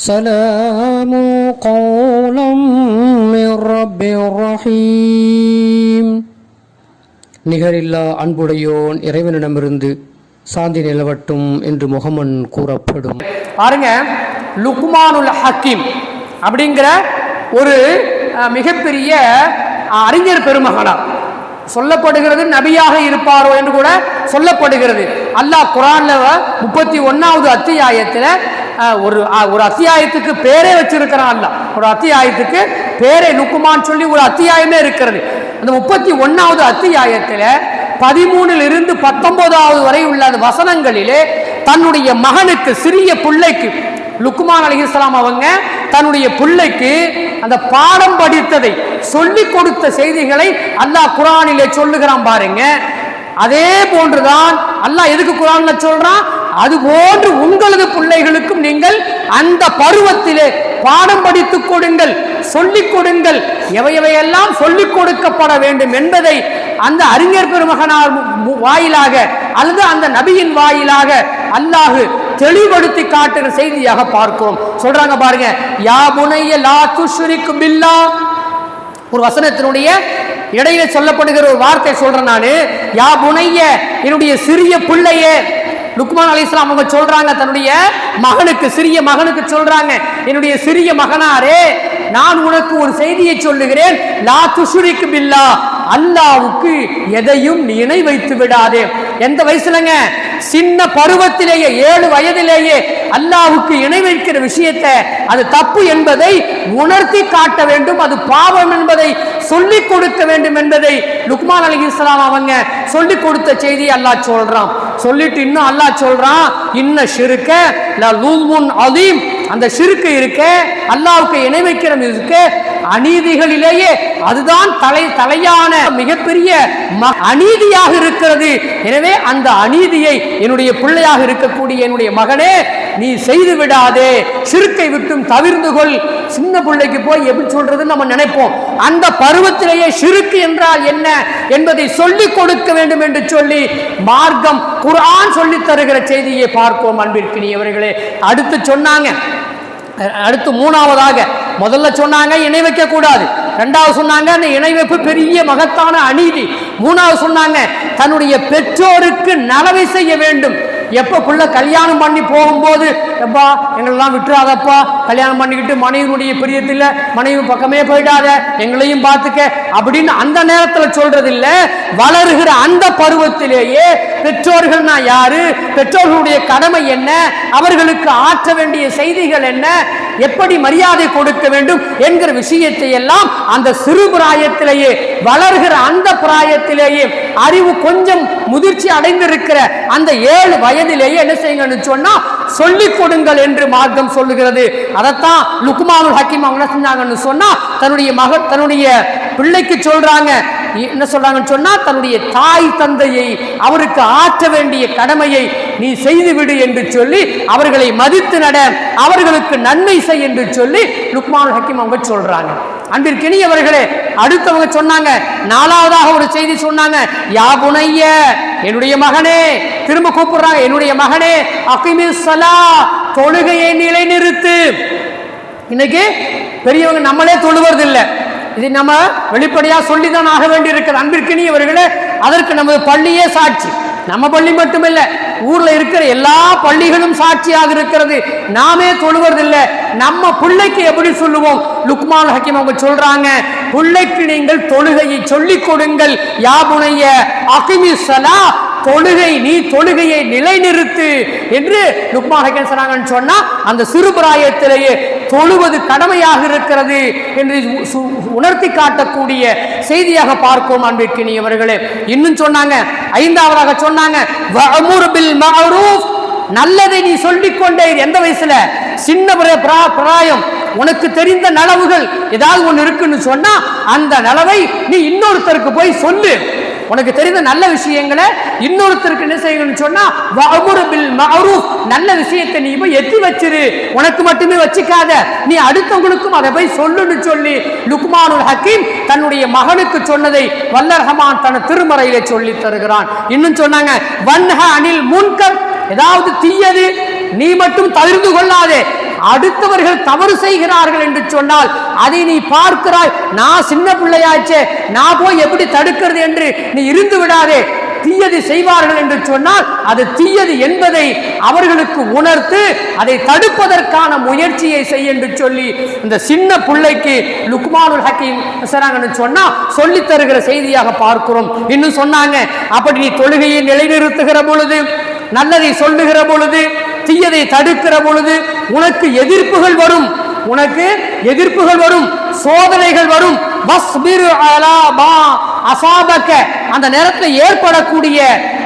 سلام قولا من رب رحيم. நிகரில்லா அன்புடையோன் இறைவனிடமிருந்து சாந்தி நிலவட்டும் என்று முகமன் கூறப்படும். பாருங்க, லுக்மானுல் ஹக்கீம் அப்படிங்கிற ஒரு மிகப்பெரிய அறிஞர் பெருமகனார் சொல்லப்படுகிறது. நபியாக இருப்பாரோ என்று கூட சொல்லப்படுகிறது. அல்லாஹ் குர்ஆன்ல 31வது அத்தியாயத்தில் ஒரு அத்தியாயத்துக்கு பேரே வச்சிருக்கிறான். அல்லாஹ் ஒரு அத்தியாயத்துக்கு பேரே லுக்மான் சொல்லி ஒரு அத்தியாயமே இருக்கிறது. அந்த 31வது அத்தியாயத்தில் 13 to 19 வரை உள்ள அந்த வசனங்களிலே தன்னுடைய மகனுக்கு, சிறிய பிள்ளைக்கு, லுக்மான் அலைஹிஸ்ஸலாம் அவங்க தன்னுடைய பிள்ளைக்கு அந்த பாடம் படித்ததை சொல்லிக் கொடுத்த செய்திகளை அல்லாஹ் குர்ஆனிலே சொல்லுகிறான். பாருங்க, அதே போன்றுதான் அல்லாஹ் எதுக்கு குர்ஆன்ல சொல்றான், அது போன்று உங்களது பிள்ளைகளுக்கும் நீங்கள் அந்த பருவத்திலே பாடம் படித்துக் கொடுங்கள், சொல்லிக் கொடுங்கள். எவையெல்லாம் சொல்லிக் கொடுக்கப்பட வேண்டும் என்பதை அந்த அறிஞர் பெருமகனார் வாயிலாக அல்லது அந்த நபியின் வாயிலாக அல்லாஹ் தெளிவுபடுத்தி காட்டுகிற செய்தியாக பார்க்கிறோம். சொல்றாங்க பாருங்க, யா புனைய லா துஷ்ரிக் பில்லாஹ். ஒரு வசனத்தினுடைய இடையில சொல்லப்படுகிற ஒரு வார்த்தை சொல்றேன் நானு. யா புனைய, என்னுடைய சிறிய பிள்ளையே. லுக்மான் அலைஹிஸ்ஸலாம் அவங்க சொல்றாங்க தன்னுடைய மகனுக்கு, சிறிய மகனுக்கு சொல்றாங்க, என்னுடைய சிறிய மகனாரே, நான் உனக்கு ஒரு செய்தியை சொல்லுகிறேன். லா துஷ்ரிக் பில்லாஹ், அல்லாஹ்வுக்கு எதையும் நீ இணை வைத்து விடாதே. எந்த வயசுலங்க? சின்ன பருவத்திலேயே, 7 வயதிலேயே அல்லாஹ்வுக்கு இணை வைக்கிற விஷயத்தை, அது தப்பு என்பதை உணர்த்தி காட்ட வேண்டும், அது பாவம் என்பதை சொல்லிக் கொடுக்க வேண்டும் என்பதை லுக்மான் அலைஹிஸ்ஸலாம் அவங்க சொல்லிக் கொடுத்த செய்தி அல்லாஹ் சொல்றான். சொல்லிட்டு இன்னும் அல்லாஹ் சொல்றான், இன்ன ஷிர்க லஸுல்முன் அதீம். அந்த ஷிர்க் இருக்க, அல்லாஹ்வுக்கு இணை வைக்கிற இருக்கு, அநீதிகளிலேயே அதுதான் தலையான மிகப்பெரிய அநீதியாக இருக்கிறது. எனவே அந்த அநீதியை என்னுடைய பிள்ளையாக இருக்கக்கூடிய என்னுடைய மகனே நீ செய்து விடாதே, ஷிர்க்கை விட்டும் தவிர்ந்து கொள். சின்ன பிள்ளைக்கு போய் எப்படி சொல்றதுன்னு நம்ம நினைப்போம். அந்த பருவத்திலேயே ஷிர்க் என்றால் என்ன என்பதை சொல்லிக் கொடுக்க வேண்டும் என்று சொல்லி மார்க்கம் குர்ஆன் சொல்லி தருகிற செய்தியை பார்ப்போம். அன்பிற்கினியவர்களே, அடுத்து சொன்னாங்க, அடுத்து 3வதாக, முதல்ல சொன்னாங்க இணை வைக்க கூடாது, 2வது சொன்னாங்க அந்த இணை வைப்பு பெரிய மகத்தான அநீதி, 3வது சொன்னாங்க தன்னுடைய பெற்றோருக்கு நலவை செய்ய வேண்டும். எப்போ புள்ள கல்யாணம் பண்ணி போகும்போது, எப்பா எங்களெல்லாம் விட்டுறாதப்பா, கல்யாணம் பண்ணிக்கிட்டு மனைவியுடைய பிரியத்தில் மனைவி பக்கமே போயிடாத, எங்களையும் பார்த்துக்க அப்படின்னு அந்த நேரத்தில் சொல்றது இல்லை. வளருகிற அந்த பருவத்திலேயே பெற்றோர்கள்னா யாரு, பெற்றோர்களுடைய கடமை என்ன, அவர்களுக்கு ஆற்ற வேண்டிய செய்திகள் என்ன, எப்படி மரியாதை கொடுக்க வேண்டும் என்கிற விஷயத்தை எல்லாம் அந்த சிறு பிராயத்திலேயே, வளர்கிற அந்த பிராயத்திலேயே, அறிவு கொஞ்சம் முதிர்ச்சி அடைந்திருக்கிற அந்த 7 வயதிலேயே என்ன செய்யுங்கன்னு சொன்னா சொல்லிக் கொடுங்கள் என்று மார்க்கம் சொல்லுகிறது. அதைத்தான் லுக்மானுல் ஹக்கீம் அவங்க என்ன செஞ்சாங்கன்னு சொன்னா தன்னுடைய பிள்ளைக்கு சொல்றாங்க. என்ன சொல்றாங்கன்னு சொன்னா, தன்னுடைய தாய் தந்தையை, அவருக்கு ஆற்ற வேண்டிய கடமையை நீ செய்துவிடு என்று சொல்லி அவர்களை மதித்து நட, அவர்களுக்கு நன்மை செய் என்று சொல்லி லுக்மானுல் ஹக்கீம் அவங்க சொல்றாங்க. அன்பிற்கினியவர்களே, அடுத்தவங்க சொன்னாங்க, 4வதாக ஒரு செய்தி சொன்னாங்க, யா புனைய, என்னுடைய மகனே. திரும்ப கூப்பிடுறாங்க, என்னுடைய மகனே, அகிமிஸ் ஸலா, தொழுகையை நிலைநிறுத்து. இன்னைக்கு பெரியவங்க நம்மளே தொழுவது இல்லை, இது நம்ம வெளிப்படையா சொல்லிதான் ஆக வேண்டி இருக்கிறது. அன்பிற்கினியவர்களே, அதற்கு நமது பள்ளியே சாட்சி. நம்ம பள்ளி மட்டுமில்லை, ஊர்ல இருக்கிற எல்லா பள்ளிகளும் சாட்சியாக இருக்கிறது. நாமே தொழுவதில்லை, நம்ம பிள்ளைக்கு எப்படி சொல்லுவோம்? லுக்மான் ஹக்கீம் அவங்க சொல்றாங்க, பிள்ளைக்கு நீங்கள் தொழுகையை சொல்லிக் கொடுங்கள். யா புனைய அகிமிஸ் ஸலா, தொழுகை, நீ தொழுகையை நிலைநிறுத்து என்று லுக்மான் ஹக்கீம் சொன்னாங்கன்னு சொன்னா, அந்த சிறு பிராயத்திலேயே தொழுவது கடமையாக இருக்கிறது என்று உணர்த்தி காட்டக்கூடிய செய்தியாக பார்ப்போம். அன்பிற்கினியவர்களே, இன்னும் சொன்னாங்க, 5வதாக சொன்னாங்க, வஅமுர் பில் மஅரூஃப், நல்லதை நீ சொல்லிக் கொண்டே. எந்த வயசுல? சின்ன பிராயம். உனக்கு தெரிந்த நலவுகள் ஏதாவது ஒன்று இருக்குன்னு சொன்னா அந்த நலவை நீ இன்னொருத்தருக்கு போய் சொல்லு. உனக்கு தெரிந்த நல்ல விஷயங்களை இன்னொருத்தருக்கு என்ன செய்யணும்னு சொன்னா வஅமுர் பில் மஅரூஃப், நல்ல விஷயத்தை நீ போய் எத்தி வச்சிரு, உனக்கு மட்டுமே வச்சுக்காத, நீ அடுத்தவங்களுக்கும் அதை போய் சொல்லுன்னு சொல்லி லுக்மானுல் ஹக்கீம் தன்னுடைய மகனுக்கு சொன்னதை வல்ல ரஹ்மான் தன் திருமறையிலே சொல்லி தருகிறான். இன்னும் சொன்னாங்க, வன்ஹ அனில் முன்கர், ஏதாவது தீயது நீ மட்டும் தவிர்த்து கொள்ளாதே, அடுத்தவர்கள் தவறு செய்கிறார்கள் என்று சொன்னால் அதை நீ பார்க்கிறாய், நான் சின்ன பிள்ளையாச்சே, நான் போய் எப்படி தடுக்கிறது என்று நீ இருந்து விடாதே. தீயது செய்வார்கள் என்று சொன்னால் அது தீயது என்பதை அவர்களுக்கு உணர்த்து அதை தடுப்பதற்கான முயற்சியை செய் என்று சொல்லி இந்த சின்ன பிள்ளைக்கு லுக்மானுல் ஹக்கீம் சொன்னா சொல்லி தருகிற செய்தியாக பார்க்கிறோம். இன்னும் சொன்னாங்க, அப்படி நீ தொழுகையை நிலைநிறுத்துகிற பொழுது, நல்லதை சொல்லுகிற பொழுது, தீயதை தடுக்கிற பொழுது உனக்கு எதிர்ப்புகள் வரும், உனக்கு எதிர்ப்புகள் வரும், சோதனைகள் வரும். அந்த நேரத்தில் ஏற்படக்கூடிய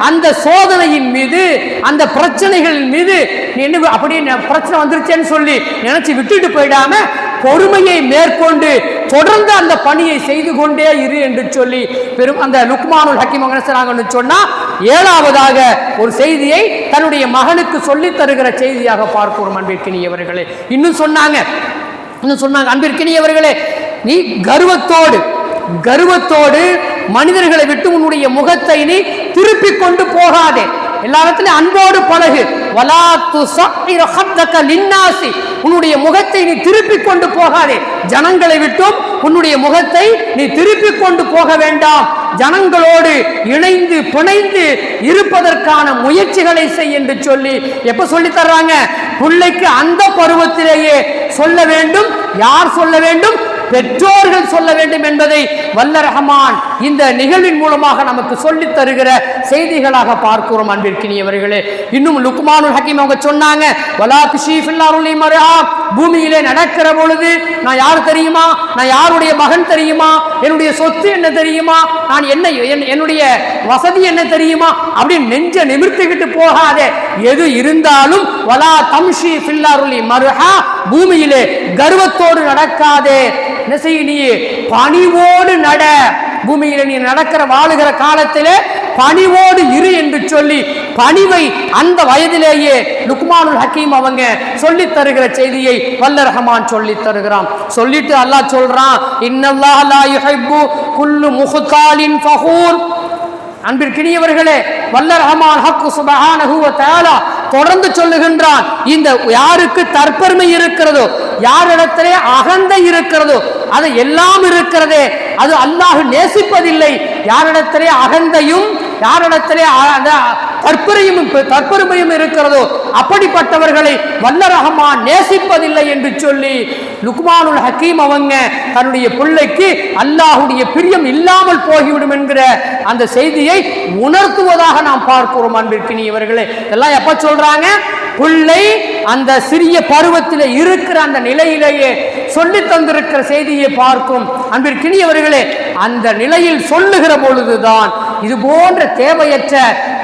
அந்த சோதனையின் மீது, அந்த பிரச்சனைகளின் மீது நீ என்ன அப்படி பிரச்சனை வந்துருச்சேன்னு சொல்லி நினைச்சு விட்டுட்டு போயிடாம பொறுமையை மேற்கொண்டு தொடர்ந்து அந்த பணியை செய்து கொண்டே இரு என்று சொல்லி பெரும் அந்த லுக்மானுல் ஹக்கீம் சொன்னா 7வதாக ஒரு செய்தியை தன்னுடைய மகனுக்கு சொல்லித் தருகிற செய்தியாக பார்க்கிறோம். அன்பிற்கினியவர்களே, இன்னும் சொன்னாங்க அன்பிற்கினியவர்களே, நீ கர்வத்தோடு மனிதர்களை விட்டு உன்னுடைய முகத்தை நீ திருப்பிக் கொண்டு போகாதே. எல்லாத்திலும் அன்போடு பழகு. உன்னுடைய முகத்தை நீ திருப்பிக் கொண்டு போகாதே. ஜனங்களை விட்டும் உன்னுடைய முகத்தை நீ திருப்பிக் கொண்டு போக வேண்டாம். ஜனங்களோடு இணைந்து பிணைந்து இருப்பதற்கான முயற்சிகளை செய் என்று சொல்லி எப்ப சொல்லி தர்றாங்க? பிள்ளைக்கு அந்த பருவத்திலேயே சொல்ல வேண்டும். யார் சொல்ல வேண்டும்? பெற்றோர்கள் சொல்ல வேண்டும் என்பதை வல்ல ரஹ்மான் இந்த நிகழ்வின் மூலமாக நமக்கு சொல்லித் தருகிற செய்திகளாக பார்க்கிறோம். அன்பிற்கினியவர்களே, இன்னும் லுக்மானுல் ஹக்கீம் அவங்க சொன்னாங்க, பூமியிலே நடக்கிற பொழுது நான் யார் தெரியுமா, நான் யாருடைய மகன் தெரியுமா, என்னுடைய சொத்து என்ன தெரியுமா, நான் என்ன என்னுடைய வசதி என்ன தெரியுமா அப்படின்னு நெஞ்ச நிமிர்த்திக்கிட்டு போகாதே. எது இருந்தாலும் வலா தம்ஷி ஃபில்லாருலி மர்ஹா, பூமியிலே கர்வத்தோடு நடக்காதே. என்ன செய்ய? நீ பணிவோடு நட. பூமியில நீ நடக்கிற வாழுகிற காலத்திலே பணிவோடு இரு என்று சொல்லி பணிவை அந்த வயதிலேயே லுக்மானுல் ஹக்கீம் அவங்க சொல்லி தருகிற செய்தியை வல்ல ரஹ்மான் சொல்லி தருகிறான். சொல்லிட்டு அல்லாஹ் சொல்றான், இன்னல்லாஹ லா யுஹிப்பு குல்லு முஹ்தாலின் ஃபஹூர். அன்பிற்கினியவர்களே, வல்ல ரஹ்மான் ஹக் சுப்ஹானஹு வ தஆலா தொடர்ந்து சொல்லுகின்றான், இந்த யாருக்கு தற்பெருமை இருக்கிறதோ, யாரிடத்திலே அகந்தை இருக்கிறதோ, அது எல்லாம் இருக்கிறதே, அது அல்லாஹ் நேசிப்பதில்லை. யாரிடத்திலே அகந்தையும் யாரிடத்திலே தற்பெருமையும் இருக்கிறதோ அப்படிப்பட்டவர்களை வல்ல ரஹ்மான் நேசிப்பதில்லை என்று சொல்லி லுக்மானுல் ஹக்கீம் அவங்க தன்னுடைய பிள்ளைக்கு அல்லாஹுடைய பிரியம் இல்லாமல் போய்விடும் என்கிற அந்த செய்தியை உணர்த்துவதாக நாம் பார்க்கிறோம். அன்பிற்கினியவர்களே, எல்லாம் எப்ப சொல்றாங்க? பிள்ளை அந்த சிறிய பருவத்தில் இருக்கிற அந்த நிலையிலேயே சொல்லி தந்திருக்கிற செய்தியை பார்க்கும். அன்பிற்கினியவர்களே, அந்த நிலையில் சொல்லுகிற பொழுதுதான் இது போன்ற தேவையற்ற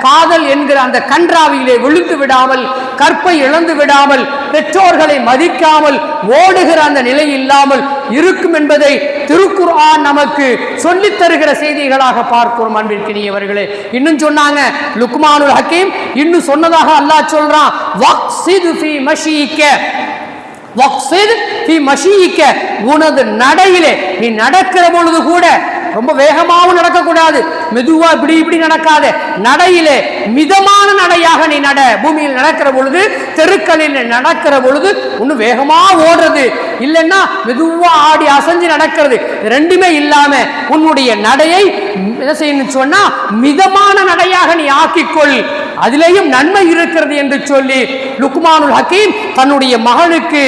காதல் என்கிற அந்த கன்றாவிலே விழுந்து விடாமல், கற்பை இழந்து விடாமல், பெற்றோர்களை மதிக்காமல் ஓடுகிற அந்த நிலை இல்லாமல் இருக்கும் என்பதை திருக்குர்ஆன் நமக்கு சொல்லித் தருகிற செய்திகளாக பார்க்கிறோம். அன்பிற்கினியவர்களே, இன்னும் சொன்னாங்க லுக்மானுல் ஹக்கீம், இன்னும் சொன்னதாக அல்லாஹ் சொல்றான், வக்ஸித் ஃபீ மஷீக, வக்ஸித் ஃபீ மஷீக, உனது நடையிலே நீ நடக்கிற பொழுது கூட ரொம்ப வேகமாகவும் நடக்கக்கூடாது, மெதுவா இப்படி இப்படி நடக்காத, நடையிலே மிதமான நடையாக நீ நட. பூமியில் நடக்கிற பொழுது, தெருக்களில் நடக்கிற பொழுது இன்னும் வேகமா ஓடுறது இல்லைன்னா மெதுவா ஆடி அசைஞ்சு நடக்கிறது, ரெண்டுமே இல்லாம உன்னுடைய நடையை என்ன செய்யணும் சொன்னா மிதமான நடையாக நீ ஆக்கிக்கொள், அதிலேயும் நன்மை இருக்கிறது என்று சொல்லி லுக்மானுல் ஹக்கீம் தன்னுடைய மகனுக்கு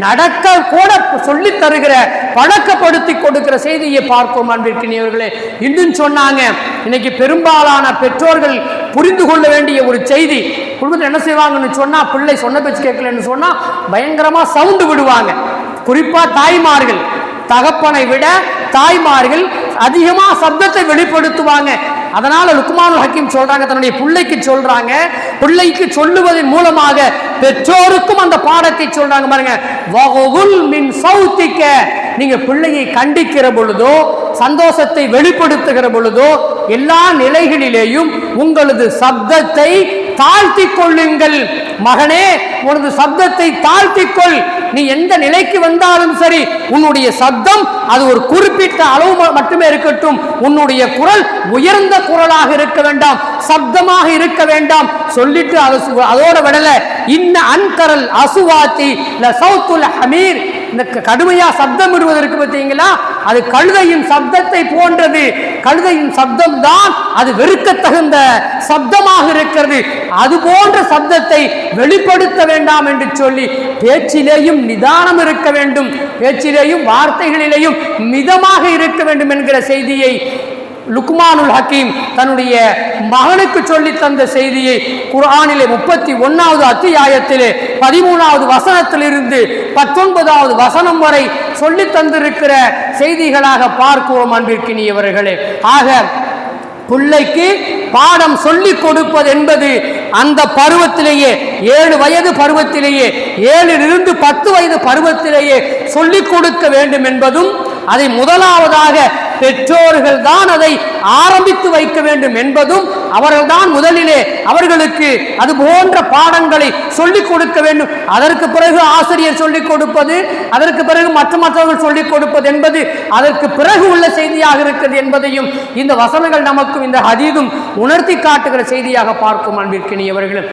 நடக்க கூட சொல்லி தருகிற, பழக்கப்படுத்தி கொடுக்கிற செய்தியை பார்ப்போம். அன்பிற்கினியவர்களே, இன்னும் சொன்னாங்க, இன்னைக்கு பெரும்பாலான பெற்றோர்கள் புரிந்து கொள்ள வேண்டிய ஒரு செய்தி, குடும்பத்தில் என்ன செய்வாங்கன்னு சொன்னா, பிள்ளை சொன்ன பேச்சு கேட்கலன்னு சொன்னா பயங்கரமா சவுண்டு விடுவாங்க. குறிப்பா தாய்மார்கள், தகப்பனை விட தாய்மார்கள் அதிகமா சப்தத்தை வெளிப்படுத்துவாங்க. அதனால லுக்மானுல் ஹக்கீம் சொல்றாங்க, தன்னுடைய பிள்ளைக்கு சொல்றாங்க, பிள்ளைக்கு சொல்லுவதன் மூலமாக பெற்றோருக்கும் அந்த பாடத்தை சொல்றாங்க. பாருங்க, வகுல் மின் சௌத்திக்க, நீங்க பிள்ளையை கண்டிக்கிற பொழுதோ, சந்தோஷத்தை வெளிப்படுத்துகிற பொழுதோ, எல்லா நிலைகளிலேயும் உங்களது சப்தத்தை தாழ்த்தி கொள்ளுங்கள். மகனே, உனது சப்தத்தை தாழ்த்திக்கொள். நீ எந்த நிலைக்கு வந்தாலும் சரி, உன்னுடைய சப்தம் அது ஒரு குறிப்பிட்ட அளவு மட்டுமே இருக்கட்டும். உன்னுடைய குரல் உயர்ந்த குரலாக இருக்க வேண்டாம், சப்தமாக இருக்க வேண்டாம். சொல்லிட்டு அதோட விடல, இன்ன அன்கரல் அசுவாத்தி லசௌத்துல் ஹமீர். இந்த கடுமையா சப்தம் விடுவதற்கு பார்த்தீங்களா, அது கழுதையின் சப்தத்தை போன்றது. கழுதையின் சப்தம் தான் அது வெறுக்க தகுந்த சப்தமாக இருக்கிறது. அது போன்ற சப்தத்தை வெளிப்படுத்த வேண்டாம் என்று சொல்லி பேச்சிலேயும் நிதானம் இருக்க வேண்டும், பேச்சிலேயும் வார்த்தைகளிலேயும் மிதமாக இருக்க வேண்டும் என்கிற செய்தியை லுக்மானுல் ஹக்கீம் தன்னுடைய மகனுக்கு சொல்லி தந்த செய்தியை குர்ஆனிலே 31வது அத்தியாயத்திலே 13வது வசனத்திலிருந்து 19வது வசனம் வரை சொல்லி தந்திருக்கிற செய்திகளாக பார்க்கிறோம் அன்பிற்கினியவர்களே. ஆக பிள்ளைக்கு பாடம் சொல்லிக் கொடுப்பது என்பது அந்த பருவத்திலேயே 7 வயது பருவத்திலேயே 7லிருந்து 10 வயது பருவத்திலேயே சொல்லிக் கொடுக்க வேண்டும் என்பதும், அதை முதலாவதாக பெற்றோர்கள் தான் அதை ஆரம்பித்து வைக்க வேண்டும் என்பதும், அவர்கள்தான் முதலிலே அவர்களுக்கு அது போன்ற பாடங்களை சொல்லிக் கொடுக்க வேண்டும். அதற்கு பிறகு ஆசிரியர் சொல்லிக் கொடுப்பது, அதற்கு பிறகு மற்றவர்கள் சொல்லிக் கொடுப்பது என்பது அதற்கு பிறகு உள்ள செய்தியாக இருக்கிறது என்பதையும் இந்த வசனங்கள் நமக்கும் இந்த ஹதீதும் உணர்த்தி காட்டுகிற செய்தியாக பார்க்கும் அன்பிற்கினியவர்களும்.